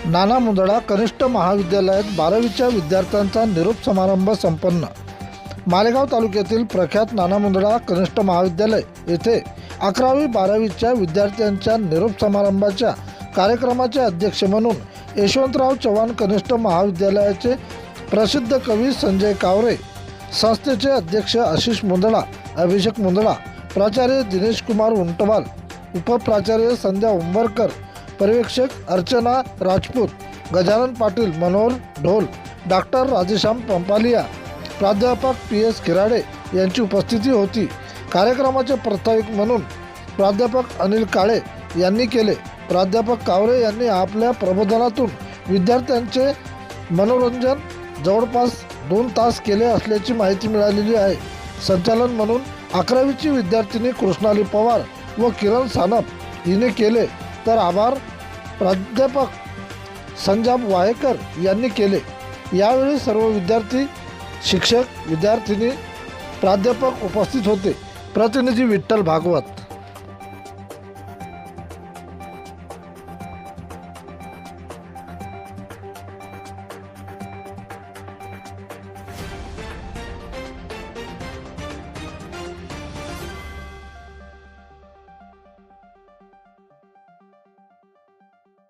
नाना मुंदडा कनिष्ठ महाविद्यालयात 12वीच्या विद्यार्थ्यांचा निरोप समारंभ संपन्न। मालेगाव तालुक्यातील प्रख्यात नाना मुंदडा कनिष्ठ महाविद्यालय येथे 11वी 12वीच्या विद्यार्थ्यांच्या निरोप समारंभाच्या कार्यक्रमाचे अध्यक्ष म्हणून यशवंतराव चव्हाण कनिष्ठ महाविद्यालयाचे प्रसिद्ध कवी संजय कावरे, संस्थेचे अध्यक्ष आशिष मुंदडा, अभिषेक मुंदडा, प्राचार्य दिनेश कुमार उंटवाल, उपप्राचार्य संध्या उंबरकर, पर्यवेक्षक अर्चना राजपूत, गजानन पाटील, मनोहर ढोल, डॉक्टर राधेश्याम पंपालिया, प्राध्यापक PS खिराडे यांची उपस्थिती होती। कार्यक्रमाचे प्रास्ताविक म्हणून प्राध्यापक अनिल काळे यांनी केले। प्राध्यापक कावरे यांनी आपल्या प्रबोधनातून विद्यार्थ्यांचे मनोरंजन जवळपास 2 तास केले असल्याची माहिती मिळालेली आहे। संचालन म्हणून 11वीची विद्यार्थिनी कृष्णाली पवार व किरण सानप हिने केले, तर आभार प्राध्यापक संजाब वाहेकर यांनी केले। यावेळी सर्व विद्यार्थी, शिक्षक, विद्यार्थिनी, प्राध्यापक उपस्थित होते। प्रतिनिधी विठ्ठल भागवत।